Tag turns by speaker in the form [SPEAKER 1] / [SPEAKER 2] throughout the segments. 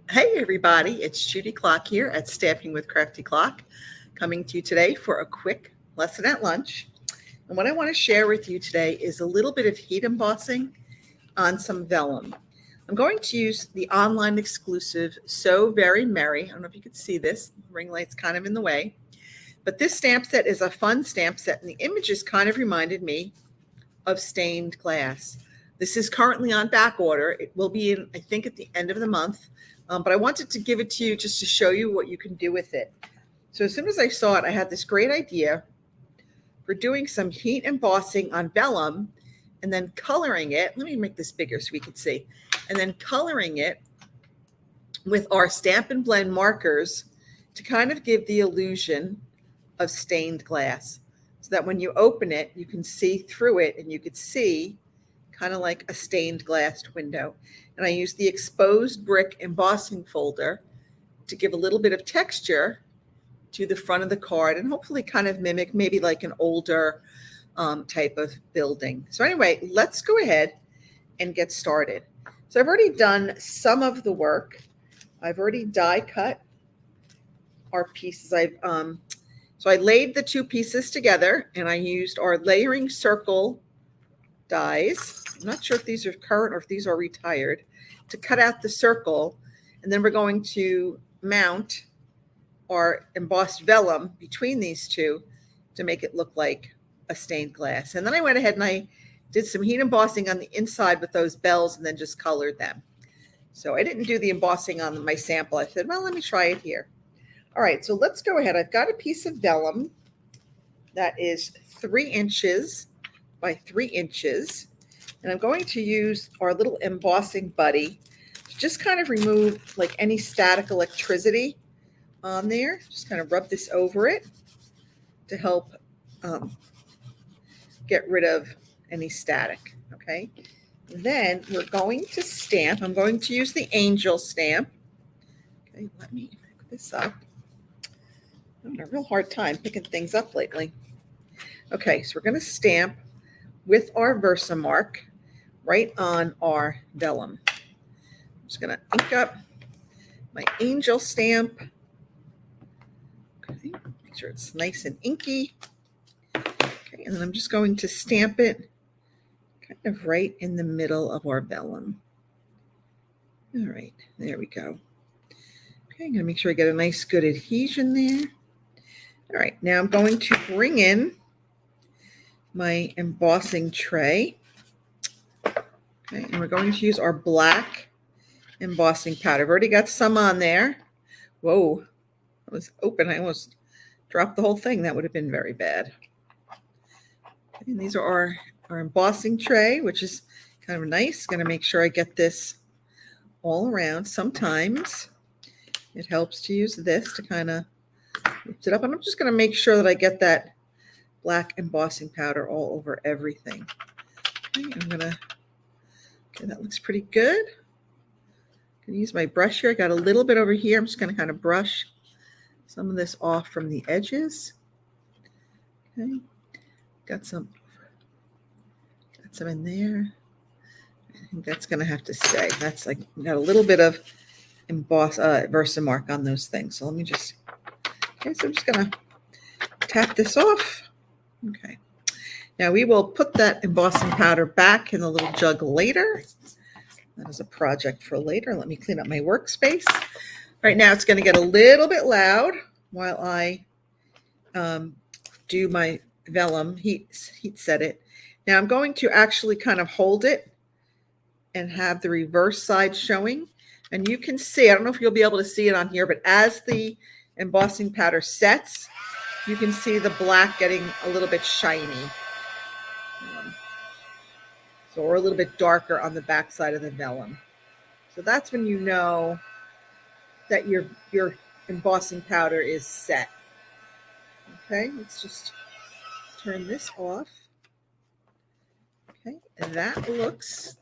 [SPEAKER 1] Hey everybody, it's Judy Klock here at Stamping with Crafty Clock, coming to you today for a quick lesson at lunch. And what I want to share with you today is a little bit of heat embossing on some vellum. I'm going to use the online exclusive So Very Merry. I don't know if you can see this, the ring light's kind of in the way. But this stamp set is a fun stamp set, and the images kind of reminded me of stained glass. This is currently on back order. It will be in, I think, at the end of the month. But I wanted to give it to you just to show you what you can do with it. So as soon as I saw it, I had this great idea for doing some heat embossing on vellum and then coloring it. Let me make this bigger so we can see. And then coloring it with our Stampin' Blend markers to kind of give the illusion of stained glass, so that when you open it, you can see through it and you could see kind of like a stained glass window. And I used the exposed brick embossing folder to give a little bit of texture to the front of the card and hopefully kind of mimic maybe like an older type of building. So anyway, let's go ahead and get started. So I've already done some of the work. I've already die cut our pieces. So I laid the two pieces together and I used our layering circle dies. I'm not sure if these are current or if these are retired, to cut out the circle. And then we're going to mount our embossed vellum between these two to make it look like a stained glass. And then I went ahead and I did some heat embossing on the inside with those bells and then just colored them. So I didn't do the embossing on my sample. I said, well, let me try it here. All right, so let's go ahead. I've got a piece of vellum that is 3 inches by 3 inches. And I'm going to use our little embossing buddy to just kind of remove like any static electricity on there. Just kind of rub this over it to help get rid of any static, okay? Then we're going to stamp. I'm going to use the angel stamp. Okay, let me pick this up. I'm having a real hard time picking things up lately. Okay, so we're going to stamp with our Versamark right on our vellum. I'm just going to ink up my angel stamp. Okay, make sure it's nice and inky. Okay, and then I'm just going to stamp it kind of right in the middle of our vellum. All right, there we go. Okay, I'm going to make sure I get a nice good adhesion there. All right, now I'm going to bring in my embossing tray. Okay, and we're going to use our black embossing powder. I've already got some on there. Whoa, it was open. I almost dropped the whole thing. That would have been very bad. Okay, and these are our embossing tray, which is kind of nice. Going to make sure I get this all around. Sometimes it helps to use this to kind of lift it up. And I'm just going to make sure that I get that black embossing powder all over everything. Okay, okay, that looks pretty good. I'm going to use my brush here. I got a little bit over here. I'm just going to kind of brush some of this off from the edges. Okay, got some in there. I think that's going to have to stay. That's like, got a little bit of Versamark on those things. So let me just, okay, so I'm just going to tap this off. Okay, now we will put that embossing powder back in the little jug later. That is a project for later. Let me clean up my workspace. Right now it's going to get a little bit loud while I do my vellum, heat set it. Now I'm going to actually kind of hold it and have the reverse side showing. And you can see, I don't know if you'll be able to see it on here, but as the embossing powder sets, you can see the black getting a little bit shiny. So we're a little bit darker on the back side of the vellum. So that's when you know that your embossing powder is set. Okay, let's just turn this off. Okay, and that looks,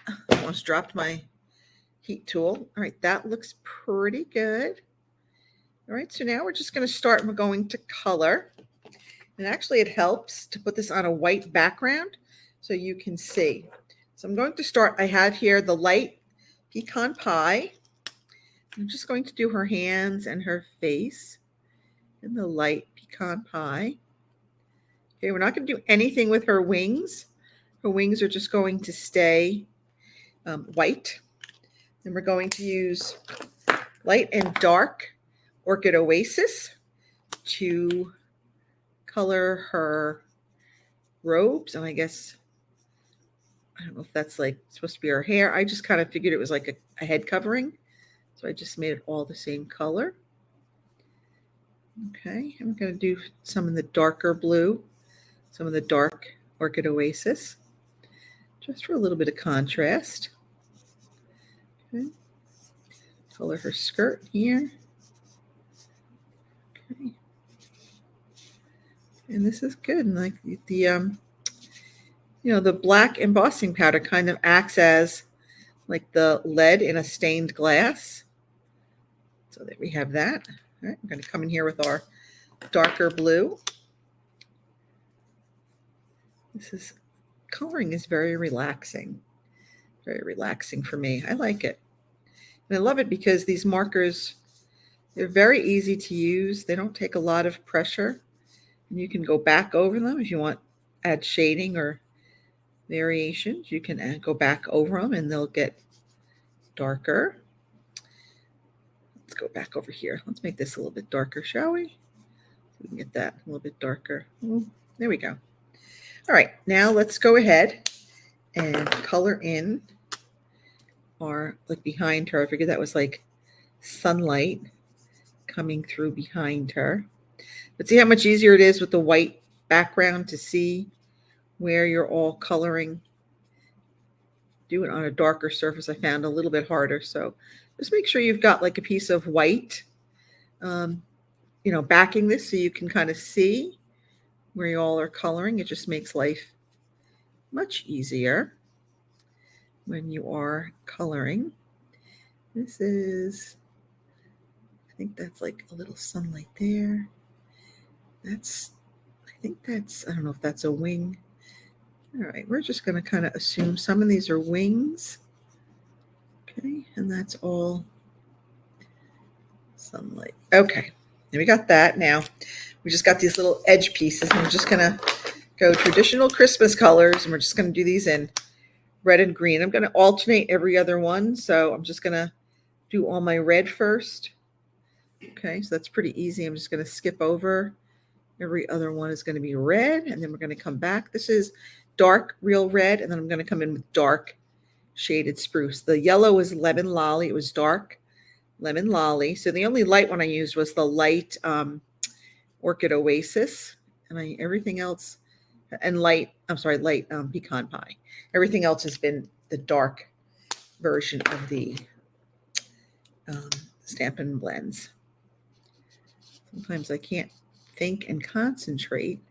[SPEAKER 1] I almost dropped my heat tool. All right, that looks pretty good. All right, so now we're just going to start. We're going to color. And actually it helps to put this on a white background so you can see. So I'm going to start, I have here the light pecan pie. I'm just going to do her hands and her face in the light pecan pie. Okay, we're not going to do anything with her wings. Her wings are just going to stay white. Then we're going to use light and dark Orchid Oasis to color her robes. And I guess, I don't know if that's like supposed to be her hair. I just kind of figured it was like a head covering. So I just made it all the same color. Okay, I'm going to do some in the darker blue, some of the dark Orchid Oasis, just for a little bit of contrast. Okay. Color her skirt here. Okay. And this is good. And like the the black embossing powder kind of acts as like the lead in a stained glass. So that we have that. All right, I'm going to come in here with our darker blue. Coloring is very relaxing for me. I like it. And I love it because these markers, they're very easy to use. They don't take a lot of pressure. And you can go back over them if you want add shading or variations. You can go back over them and they'll get darker. Let's go back over here. Let's make this a little bit darker, shall we? So we can get that a little bit darker. Ooh, there we go. All right, now let's go ahead and color in our, like behind her. I figured that was like sunlight coming through behind her. But see how much easier it is with the white background to see where you're all coloring. Do it on a darker surface. I found a little bit harder. So just make sure you've got like a piece of white, backing this so you can kind of see where you all are coloring. It just makes life much easier when you are coloring. This is, I think that's like a little sunlight there. I don't know if that's a wing. All right, we're just going to kind of assume some of these are wings. Okay, and that's all sunlight. Okay, and we got that. Now we just got these little edge pieces, and we're just going to go traditional Christmas colors, and we're just going to do these in red and green. I'm going to alternate every other one, so I'm just going to do all my red first. Okay, so that's pretty easy. I'm just going to skip over. Every other one is going to be red, and then we're going to come back. This is dark real red, and then I'm going to come in with dark shaded spruce. The yellow is lemon lolly. It was dark lemon lolly. So the only light one I used was the light Orchid Oasis, and everything else, and light pecan pie. Everything else has been the dark version of the Stampin' blends. Sometimes I can't think and concentrate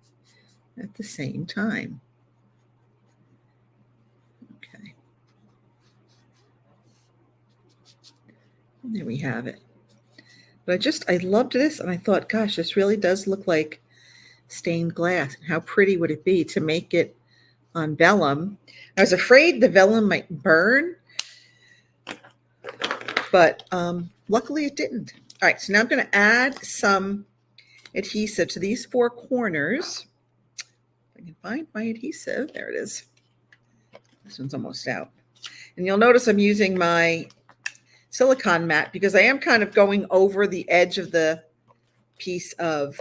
[SPEAKER 1] at the same time. Okay. And there we have it. But I loved this, and I thought, gosh, this really does look like stained glass. And how pretty would it be to make it on vellum? I was afraid the vellum might burn, but luckily it didn't. All right, so now I'm going to add some adhesive to these four corners. If I can find my adhesive, there it is. This one's almost out. And you'll notice I'm using my silicone mat because I am kind of going over the edge of the piece of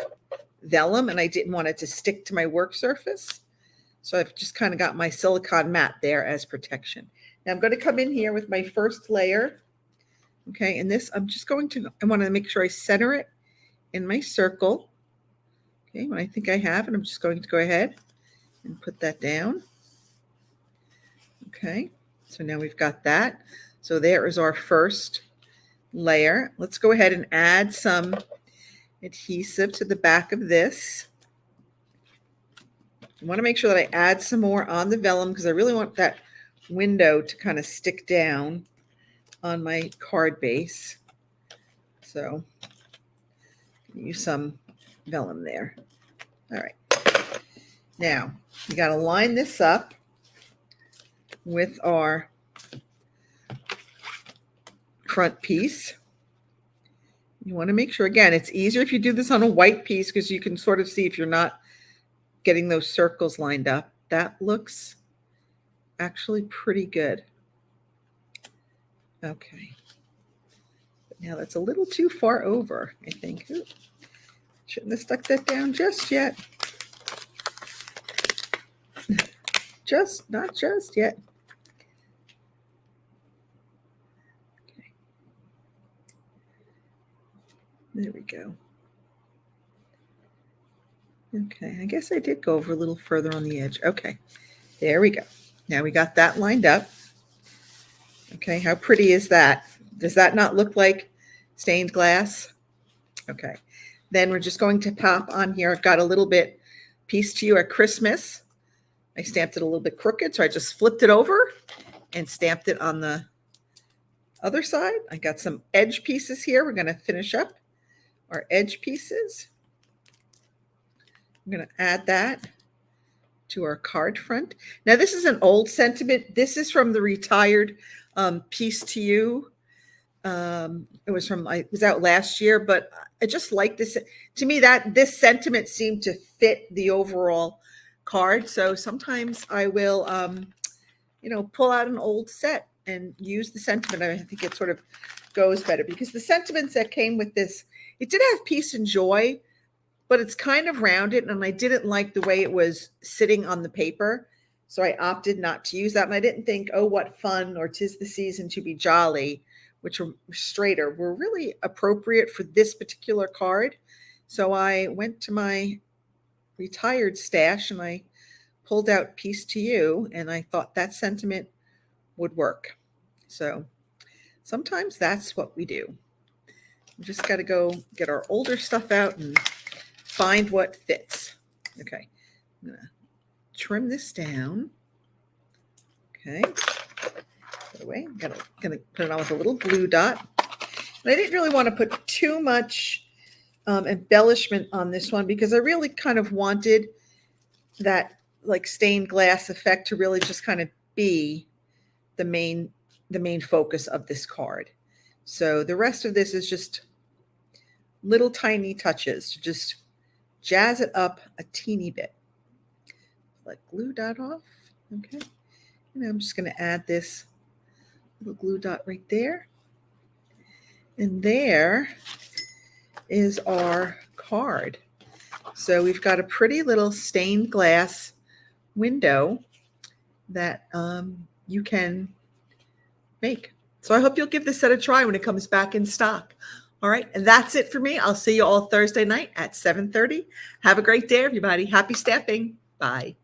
[SPEAKER 1] vellum, and I didn't want it to stick to my work surface. So I've just kind of got my silicone mat there as protection. Now I'm going to come in here with my first layer. Okay, and this I want to make sure I center it in my circle. Okay, when I think I have, and I'm just going to go ahead and put that down. Okay, so now we've got that. So there is our first layer. Let's go ahead and add some adhesive to the back of this. I want to make sure that I add some more on the vellum because I really want that window to kind of stick down on my card base. So use some vellum there. All right. Now you got to line this up with our front piece. You want to make sure, again, it's easier if you do this on a white piece because you can sort of see if you're not getting those circles lined up. That looks actually pretty good. Okay. But now that's a little too far over, I think. Ooh, shouldn't have stuck that down just yet. Not just yet. Okay. There we go. Okay, I guess I did go over a little further on the edge. Okay, there we go. Now we got that lined up. Okay, how pretty is that? Does that not look like stained glass? Okay, then we're just going to pop on here. I've got a little bit piece to you at Christmas. I stamped it a little bit crooked, so I just flipped it over and stamped it on the other side. I got some edge pieces here. We're going to finish up our edge pieces. I'm going to add that to our card front. Now, this is an old sentiment. This is from the retired piece to you. It was out last year, but I just like this. To me, that this sentiment seemed to fit the overall card. So sometimes I will, pull out an old set and use the sentiment. I think it sort of goes better because the sentiments that came with this, it did have peace and joy, but it's kind of rounded, and I didn't like the way it was sitting on the paper. So I opted not to use that. And I didn't think, oh, what fun, or 'tis the season to be jolly, which were straighter, were really appropriate for this particular card. So I went to my retired stash and I pulled out Peace to You, and I thought that sentiment would work. So sometimes that's what we do. We just got to go get our older stuff out and find what fits. Okay, I'm going to trim this down. Okay, put it away. I'm gonna put it on with a little glue dot. And I didn't really want to put too much embellishment on this one because I really kind of wanted that like stained glass effect to really just kind of be the main focus of this card. So the rest of this is just little tiny touches to just jazz it up a teeny bit. Let glue dot off. Okay. And I'm just going to add this little glue dot right there. And there is our card. So we've got a pretty little stained glass window that you can make. So I hope you'll give this set a try when it comes back in stock. All right, and that's it for me. I'll see you all Thursday night at 7:30. Have a great day, everybody. Happy stamping. Bye.